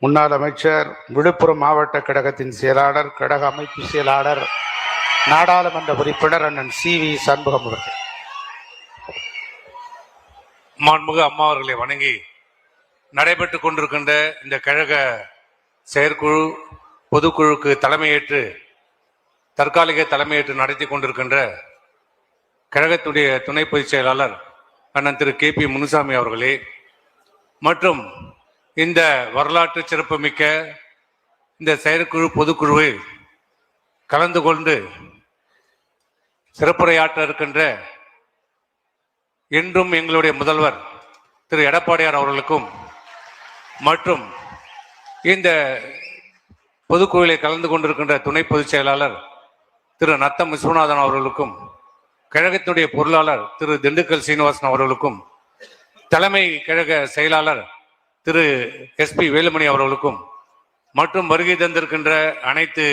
முன்னாள் அமைச்சர், விழுப்புரம் மாவட்ட கழகத்தின் செயலாளர், கழக அமைப்பு செயலாளர், நாடாளுமன்ற உறுப்பினர் அண்ணன் சி.வி. சண்முகம் அவர்கள். மாண்புமிகு அம்மா அவர்களை வணங்கி நடைபெற்றுக் கொண்டிருக்கின்ற இந்த கழக செயற்குழு பொதுக்குழுக்கு தலைமையேற்று தற்காலிக தலைமையேற்று நடத்தி கொண்டிருக்கின்ற கழகத்துடைய துணை பொதுச் செயலாளர் அண்ணன் திரு கே.பி. முனுசாமி அவர்களே மற்றும் இந்த வரலாற்று சிறப்புமிக்க இந்த செயற்குழு பொதுக்குழுவில் கலந்து கொண்டு சிறப்புரையாற்ற இருக்கின்ற என்றும் எங்களுடைய முதல்வர் திரு எடப்பாடியார் அவர்களுக்கும் மற்றும் இந்த பொதுக்குழுவிலே கலந்து கொண்டிருக்கின்ற துணை பொதுச் செயலாளர் திரு நத்தம் விஸ்வநாதன் அவர்களுக்கும் கழகத்துடைய பொருளாளர் திரு திண்டுக்கல் சீனிவாசன் அவர்களுக்கும் தலைமை கழக செயலாளர் திரு எஸ்.பி. வேலுமணி அவர்களுக்கும் மற்றும் வருகை தந்திருக்கின்ற அனைத்து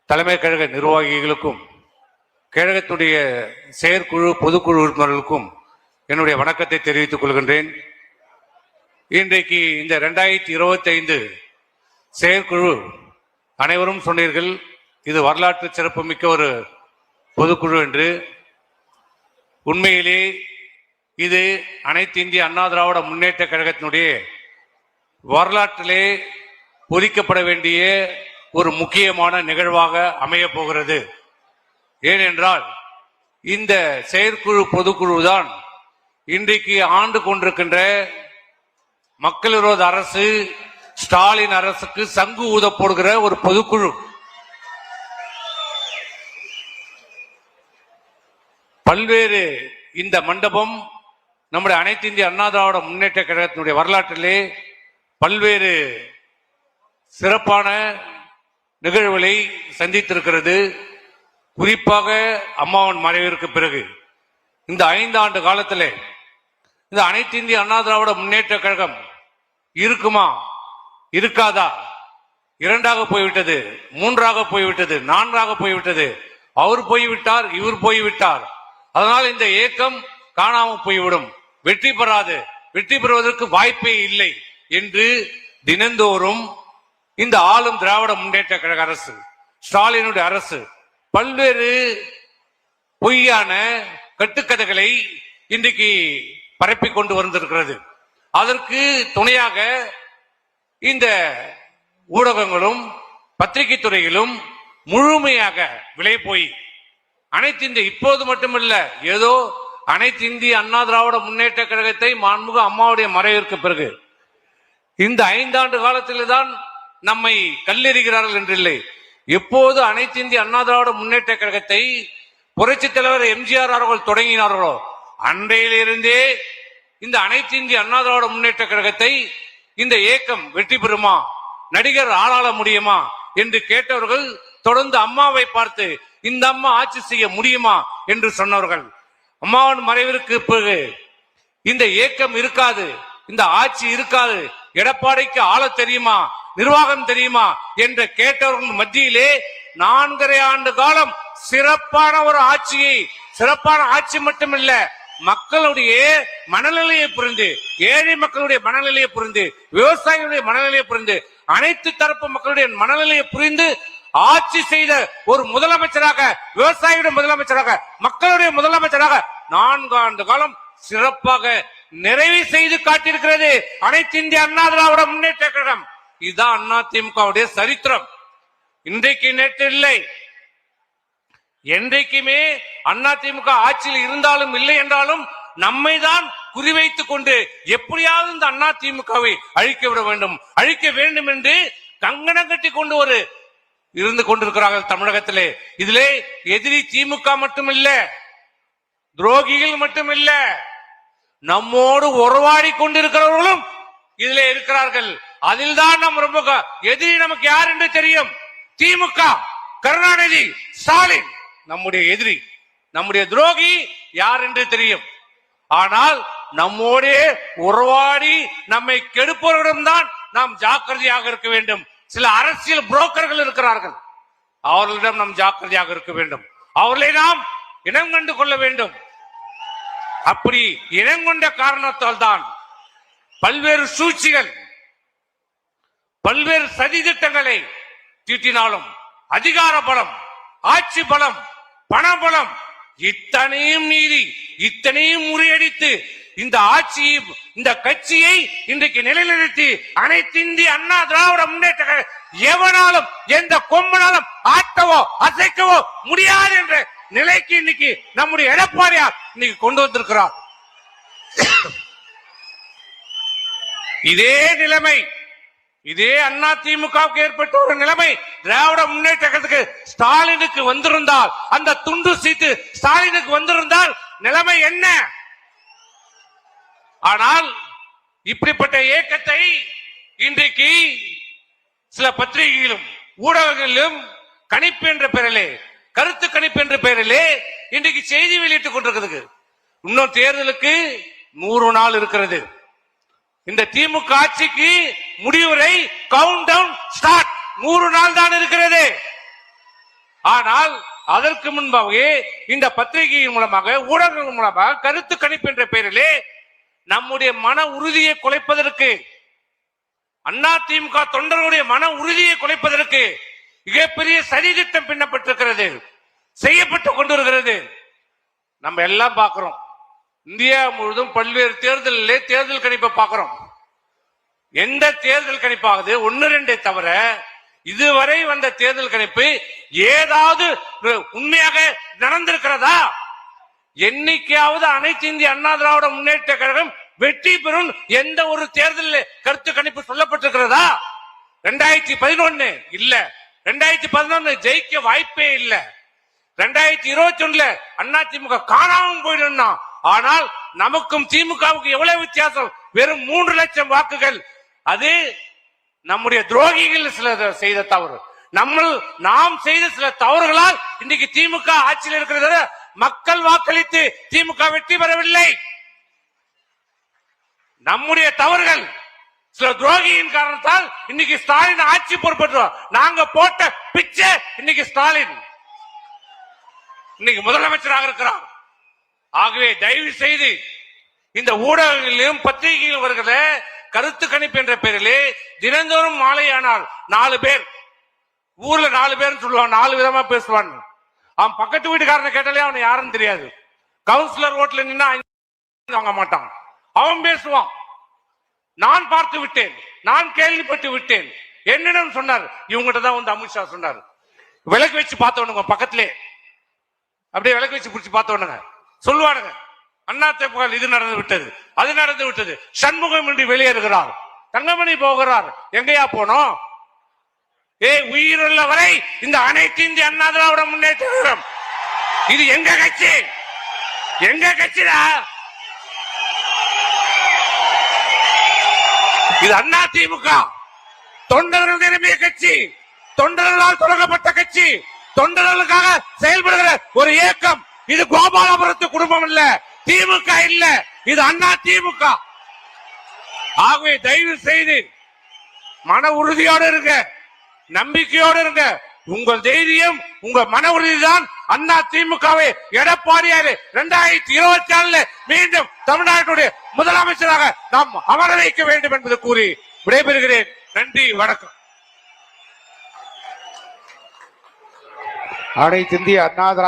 தலைமை கழக நிர்வாகிகளுக்கும் கழகத்துடைய செயற்குழு பொதுக்குழு உறுப்பினர்களுக்கும் என்னுடைய வணக்கத்தை தெரிவித்துக் கொள்கின்றேன். இன்றைக்கு இந்த 2025 செயற்குழு அனைவரும் சொன்னீர்கள், இது வரலாற்று சிறப்புமிக்க ஒரு பொதுக்குழு என்று. உண்மையிலே இது அனைத்து இந்திய அண்ணா திராவிட முன்னேற்ற கழகத்தினுடைய வரலாற்றிலே பொறிக்கப்பட வேண்டிய ஒரு முக்கியமான நிகழ்வாக அமைய போகிறது. ஏனென்றால் இந்த செயற்குழு பொதுக்குழு தான் இன்றைக்கு ஆண்டு கொண்டிருக்கின்ற மக்கள் விரோத அரசு ஸ்டாலின் அரசுக்கு சங்கு ஊத போடுகிற ஒரு பொதுக்குழு. பல்வேறு இந்த மண்டபம் நம்முடைய அனைத்து இந்திய அண்ணா திராவிட முன்னேற்ற கழகத்தினுடைய வரலாற்றிலே பல்வேறு சிறப்பான நிகழ்வுகளை சந்தித்திருக்கிறது. குறிப்பாக அம்மாவின் மறைவிற்கு பிறகு இந்த 5 ஆண்டு காலத்திலே இந்த அனைத்து இந்திய அண்ணா திராவிட முன்னேற்ற கழகம் இருக்குமா இருக்காதா, 2ஆக போய்விட்டது, 3ஆக போய்விட்டது, 4ஆக போய்விட்டது, அவர் போய்விட்டார், இவர் போய்விட்டார், அதனால் இந்த இயக்கம் காணாமல் போய்விடும், வெற்றி பெறாது, வெற்றி பெறுவதற்கு வாய்ப்பே இல்லை என்று தினந்தோறும் இந்த ஆளும் திராவிட முன்னேற்ற கழக அரசு ஸ்டாலினுடைய அரசு பல்வேறு பொய்யான கட்டுக்கதைகளை இன்றைக்கு பரப்பி கொண்டு வந்திருக்கிறது. அதற்கு துணையாக இந்த ஊடகங்களும் பத்திரிகை துறையிலும் முழுமையாக விலை போய் அனைத்து இந்திய இப்போது மட்டுமல்ல, ஏதோ அனைத்து இந்திய அண்ணா திராவிட முன்னேற்ற கழகத்தை மாண்புமிகு அம்மாவுடைய மறைவிற்கு பிறகு இந்த 5 ஆண்டு காலத்தில் தான் நம்மை கல்லெறிகிறார்கள் என்றில்லை. எப்போது அனைத்து இந்திய அண்ணா திராவிட முன்னேற்ற கழகத்தை புரட்சித் தலைவர் எம்ஜிஆர் அவர்கள் தொடங்கினார்களோ அன்றையிலிருந்தே இந்த அனைத்து இந்திய அண்ணா திராவிட முன்னேற்ற கழகத்தை இந்த இயக்கம் வெற்றி பெறுமா, நடிகர் ஆளாள முடியுமா என்று கேட்டவர்கள் தொடர்ந்து அம்மாவை பார்த்து இந்த அம்மா ஆட்சி செய்ய முடியுமா என்று சொன்னவர்கள். அம்மாவின் மறைவிற்கு பிறகு இந்த இயக்கம் இருக்காது, இந்த ஆட்சி இருக்காது, எடப்பாடிக்கு ஆள தெரியுமா, நிர்வாகம் தெரியுமா என்று கேட்டவர்கள் மத்தியிலே 4.5 ஆண்டு காலம் சிறப்பான ஒரு ஆட்சியை, சிறப்பான ஆட்சி மட்டுமில்ல, மக்களுடைய மனநிலையை புரிந்து, ஏழை மக்களுடைய மனநிலையை புரிந்து, விவசாயிகளுடைய மனநிலையை புரிந்து, அனைத்து தரப்பு மக்களுடைய மனநிலையை புரிந்து ஆட்சி செய்த ஒரு முதலமைச்சராக, விவசாயியுடைய முதலமைச்சராக, மக்களுடைய முதலமைச்சராக 4 ஆண்டு காலம் சிறப்பாக நிறைவு செய்து காட்டியிருக்கிறது அனைத்து இந்திய அண்ணா திராவிட முன்னேற்ற கழகம். இதுதான் அதிமுகவுடைய சரித்திரம். இன்றைக்கு நேற்று இல்லை, என்றைக்குமே அதிமுக ஆட்சியில் இருந்தாலும் இல்லை என்றாலும் நம்மை தான் குறிவைத்துக் கொண்டு எப்படியாவது இந்த அதிமுகவை அழிக்க விட வேண்டும், அழிக்க வேண்டும் என்று கங்கணம் கட்டி கொண்டு ஒரு இருந்து கொண்டிருக்கிறார்கள் தமிழகத்திலே. இதிலே எதிரி திமுக மட்டுமில்ல, துரோகிகள் மட்டுமில்ல, நம்மோடு உறவாடி கொண்டிருக்கிறவர்களும் இதிலே இருக்கிறார்கள். அதில் தான் நம் ரொம்ப எதிரி நமக்கு யார் என்று தெரியும். திமுக, கருணாநிதி, ஸ்டாலின் நம்முடைய எதிரி, நம்முடைய துரோகி யார் என்று தெரியும். ஆனால் நம்மோடே உறவாடி நம்மை கெடுப்பவரிடம்தான் நாம் ஜாக்கிரதையாக இருக்க வேண்டும். சில அரசியல் புரோக்கர்கள் இருக்கிறார்கள், அவர்களிடம் நாம் ஜாக்கிரதையாக இருக்க வேண்டும், அவர்களை நாம் இனம் கண்டு கொள்ள வேண்டும். அப்படி இனம் கொண்ட காரணத்தால் தான் பல்வேறு சூழ்ச்சிகள் பல்வேறு சதி திட்டங்களை தீட்டினாலும் அதிகார பலம், ஆட்சி பலம், பணபலம் இத்தனையும் மீறி இத்தனையும் முறியடித்து இந்த ஆட்சியை, இந்த கட்சியை இன்றைக்கு நிலைநிறுத்தி அனைத்து இந்திய அண்ணா திராவிட முன்னேற்ற கழகம் எவனாலும் எந்த கொம்பனாலும் ஆட்டவோ அசைக்கவோ முடியாது என்ற நிலைக்கு இன்னைக்கு நம்முடைய எடப்பாடியார் இன்னைக்கு கொண்டு வந்திருக்கிறார். இதே நிலைமை, இதே அண்ணா திமுகவுக்கு ஏற்பட்ட ஒரு நிலைமை திராவிட முன்னேற்ற கழகத்துக்கு ஸ்டாலினுக்கு வந்திருந்தால், அந்த துண்டு சீட்டு ஸ்டாலினுக்கு வந்திருந்தால் நிலைமை என்ன? ஆனால் இப்படிப்பட்ட இயக்கத்தை இன்றைக்கு சில பத்திரிகைகளிலும் ஊடகங்களிலும் கணிப்பு என்ற பெயரிலே, கருத்து கணிப்பு என்ற பெயரிலே இன்றைக்கு செய்தி வெளியிட்டுக் கொண்டிருக்கிறது. இன்னும் தேர்தலுக்கு 100 நாள் இருக்கிறது. இந்த திமுக ஆட்சிக்கு முடிவுரை கவுண்ட் டவுன் ஸ்டார்ட் 100 நாள் தான் இருக்கிறது. ஆனால் அதற்கு முன்பாகவே இந்த பத்திரிகையின் மூலமாக, ஊடகங்கள் மூலமாக கருத்து கணிப்பு என்ற பெயரிலே நம்முடைய மன உறுதியை குலைப்பதற்கு, அண்ணா திமுக தொண்டர்களுடைய மன உறுதியை குலைப்பதற்கு மிகப்பெரிய சதி திட்டம் பின்னப்பட்டிருக்கிறது, செய்யப்பட்டு கொண்டிருக்கிறது. நம்ம எல்லாம் பார்க்கிறோம். இந்தியா முழுவதும் பல்வேறு தேர்தலிலே தேர்தல் கணிப்பை பார்க்கிறோம். எந்த தேர்தல் கணிப்பாவது 1-2 தவிர இதுவரை வந்த தேர்தல் கணிப்பு ஏதாவது உண்மையாக நடந்திருக்கிறதா? என்னைக்காவது அனைத்து இந்திய அண்ணா திராவிட முன்னேற்ற கழகம் வெற்றி பெறும் எந்த ஒரு தேர்தலில் கருத்து கணிப்பு சொல்லப்பட்டிருக்கிறதா? 2011 இல்ல, 2011 ஜெயிக்க வாய்ப்பே இல்ல, 2021 அண்ணா திமுக காணாமல் போயிடும். ஆனால் நமக்கும் திமுகவுக்கு எவ்வளவு வித்தியாசம்? வெறும் 3 லட்சம் வாக்குகள். அது நம்முடைய துரோகிகள் சில செய்த தவறு, நாம் செய்த சில தவறுகளால் இன்னைக்கு திமுக ஆட்சியில் இருக்கிறது. மக்கள் வாக்களித்து திமுக வெற்றி பெறவில்லை. நம்முடைய தவறுகள், சில துரோகியின் காரணத்தால் இன்னைக்கு ஸ்டாலின் ஆட்சி பொறுப்பேற்றோம். நாங்க போட்ட பிச்சை இன்னைக்கு ஸ்டாலின் இன்னைக்கு முதலமைச்சராக இருக்கிறார். ஆகவே தயவு செய்து இந்த ஊடகங்களிலும் பத்திரிகைகளிலும் வருகிற கருத்து கணிப்பு என்ற பெயரிலே தினந்தோறும் மாலையானால் 4 பேர், ஊர்ல 4 பேர் சொல்லுவான், 4 விதமா பேசுவான். அவன் பக்கத்து வீட்டுக்காரனை கேட்டாலே அவனை யாருன்னு தெரியாது. கவுன்சிலர் ஓட்டுல நின்னா வாங்க மாட்டான், அவன் பேசுவான். நான் பார்த்து விட்டேன், நான் கேள்விப்பட்டு விட்டேன். என்னிடம் சொன்னார், இவங்ககிட்ட தான் வந்து அமித்ஷா சொன்னார். விளக்கு வச்சு பார்த்தவனுங்க பக்கத்திலே, அப்படியே விளக்கு வச்சு பிடிச்சி பார்த்தவனுங்க சொல்லுவானுங்க, அண்ணா திமுக இது நடந்து விட்டது, அது நடந்து விட்டது. சண்முகம் இன்றி வெளியேறுகிறார், தங்கமணி போகிறார். எங்கயா போனோம்? உயிருள்ள வரை இந்த அனைத்து இந்திய அண்ணா திராவிட முன்னேற்ற கழகம் இது எங்க கட்சி, எங்க கட்சிடா இது. அண்ணா திமுக தொண்டர்கள் நிரம்பிய கட்சி, தொண்டர்களால் தொடங்கப்பட்ட கட்சி, தொண்டர்களுக்காக செயல்படுகிற ஒரு இயக்கம். இது கோபாலபுரத்து குடும்பம் இல்ல, திமுக இல்ல, இது அண்ணா திமுக. ஆகவே தயவு செய்து மன உறுதியோடு இருங்க, நம்பிக்கையோடு இருங்க. உங்கள் தைரியம், உங்க மன உறுதிதான் அண்ணா திமுகவை எடப்பாடியார் 2024 மீண்டும் தமிழ்நாட்டுடைய முதலமைச்சராக நாம் அமர வைக்க வேண்டும் என்பது கூறி விடைபெறுகிறேன். நன்றி, வணக்கம். அனைத்து இந்திய அண்ணா திராவிட